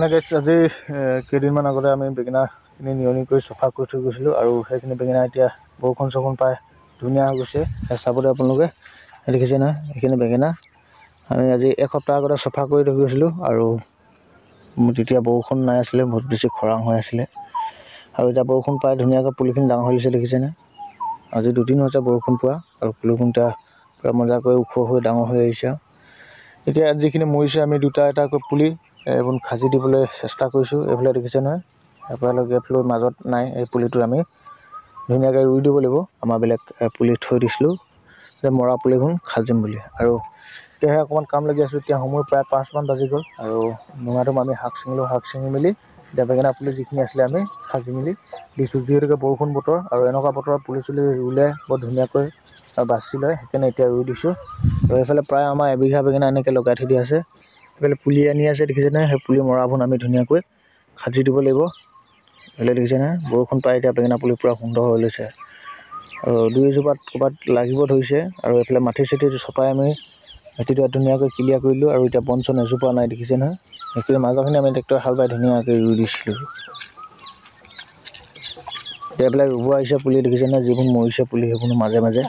মানে গাইছ আজি কেইদিনমান আগতে আমি বেঙেনাখিনি নিয়নি কৰি চফা কৰি থৈ গৈছিলোঁ আৰু সেইখিনি বেঙেনা এতিয়া বৰষুণ চৰষুণ পাই ধুনীয়া হৈ গৈছে। চাবলৈ আপোনালোকে দেখিছে নহয়, এইখিনি বেঙেনা আমি আজি এসপ্তাহ আগতে চফা কৰি থৈ গৈছিলোঁ আৰু তেতিয়া বৰষুণ নাই আছিলে, বহুত বেছি খৰাং হৈ আছিলে আৰু এতিয়া বৰষুণ পাই ধুনীয়াকৈ পুলিখিনি ডাঙৰ হৈ গৈছে দেখিছেনে। আজি 2 দিন হৈছে বৰষুণ পোৱা আৰু পুলিখিনি এতিয়া পূৰা মজাকৈ ওখ হৈ ডাঙৰ হৈ আহিছে। এতিয়া যিখিনি মৰিছে আমি 2টা এটাকৈ পুলি এইবোৰ খাজি দিবলৈ চেষ্টা কৰিছোঁ। এইফালে দেখিছে নহয়, এইফালৰ মাজত নাই, এই পুলিটো আমি ধুনীয়াকৈ ৰুই দিব লাগিব। আমাৰ বেলেগ পুলি থৈ দিছিলোঁ যে মৰা পুলিবোৰ খাজিম বুলি। আৰু এতিয়াহে অকণমান কাম লাগি আছোঁ। এতিয়া সময় প্ৰায় 5 মান বাজি গ'ল আৰু নঙাটোম আমি শাক ছিঙিলোঁ, শাক ছিঙি মেলি এতিয়া বেঙেনা পুলি যিখিনি আছিলে আমি খাজি মেলি দিছোঁ। যিহেতুকে বৰষুণ বতৰ আৰু এনেকুৱা বতৰত পুলি চুলি ৰুলে বৰ ধুনীয়াকৈ বাচি লয়, সেইকাৰণে এতিয়া ৰুই দিছোঁ। আৰু এইফালে প্ৰায় আমাৰ এবিঘা বেঙেনা এনেকৈ লগাই থৈ দিয়া আছে। এইফালে পুলি আনি আছে দেখিছেনে, সেই পুলি মৰাবোৰ আমি ধুনীয়াকৈ খাজি দিব লাগিব। এইফালে দেখিছেনে, বৰষুণ পাই এতিয়া বেঙেনা পুলি পূৰা সুন্দৰ হৈ লৈছে আৰু 2 এজোপাত ক'ৰবাত লাগিব ধৰিছে। আৰু এইফালে মাটি চাটি চপাই আমি মাটিটো ধুনীয়াকৈ ক্লিয়াৰ কৰিলোঁ আৰু এতিয়া বন চন এজোপা নাই দেখিছে নহয়। সেইখিনি মাজৰখিনি আমি ট্ৰেক্টৰ হাল বাই ধুনীয়াকৈ ৰুই দিছিলোঁ। এতিয়া এইবিলাক ৰুব আহিছে পুলি দেখিছেনে, যিবোৰ মৰিছে পুলি সেইবোৰ মাজে মাজে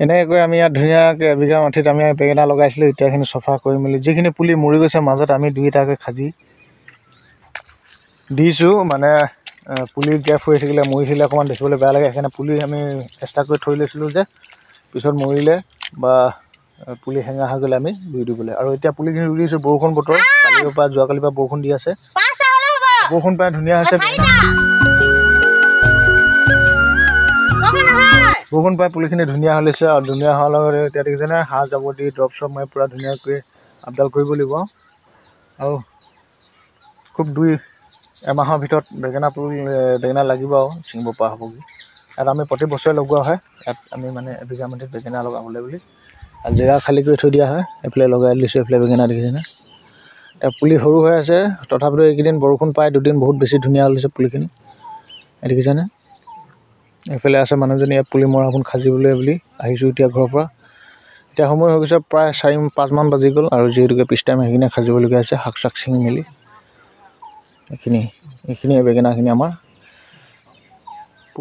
এনেকৈ আমি ইয়াত ধুনীয়াকৈ এবিঘা মাটিত আমি বেঙেনা লগাইছিলোঁ। এতিয়া এইখিনি চফা কৰি মেলি যিখিনি পুলি মৰি গৈছে মাজত আমি 2টাকৈ খাজি দিছোঁ। মানে পুলি গেপ হৈ থাকিলে মৰি থাকিলে অকণমান দেখিবলৈ বেয়া লাগে, সেইকাৰণে পুলি আমি এক্সট্ৰা কৰি থৈ লৈছিলোঁ যে পিছত মৰিলে বা পুলি হেঙা হৈ গ'লে আমি ৰুই দিবলৈ। আৰু এতিয়া পুলিখিনি ৰুই দিছোঁ। বৰষুণ বতৰ, কালিৰ পৰা যোৱাকালিৰ পৰা বৰষুণ দি আছে, বৰষুণ পাই ধুনীয়া হৈছে। বৰষুণ পাই পুলিখিনি ধুনীয়া হৈ লৈছে আৰু ধুনীয়া হোৱাৰ লগতে এতিয়া দেখিছেনে হাঁহ জাবৰ দি দৰৱ চৰব মাৰি পূৰা ধুনীয়াকৈ আপডাল কৰিব লাগিব। আৰু খুব 1 মাহৰ ভিতৰত বেঙেনা লাগিব আৰু ছিঙিব পৰা হ'বগৈ। ইয়াত আমি প্ৰতি বছৰে লগোৱা হয়। ইয়াত আমি মানে এবিঘা মাটিত বেঙেনা লগাবলৈ বুলি আৰু জেগা খালী কৰি থৈ দিয়া হয়। এইফালে লগাই দিছোঁ, এইফালে বেঙেনা দেখিছেনে। এতিয়া পুলি সৰু হৈ আছে, তথাপিতো এইকেইদিন বৰষুণ পাই 2 দিন বহুত বেছি ধুনীয়া হৈছে পুলিখিনি দেখিছেনে। এইফালে আছে মানুহজনী ইয়াত পুলি মৰাবোৰ খাজিবলৈ বুলি আহিছোঁ এতিয়া ঘৰৰ পৰা। এতিয়া সময় হৈ গৈছে প্ৰায় 4-5 মান বাজি গ'ল আৰু যিহেতুকে পিছ টাইম সেইখিনি খাজিবলগীয়া আছে শাক চাক ছিঙি মেলি। এইখিনিয়ে বেঙেনাখিনি আমাৰ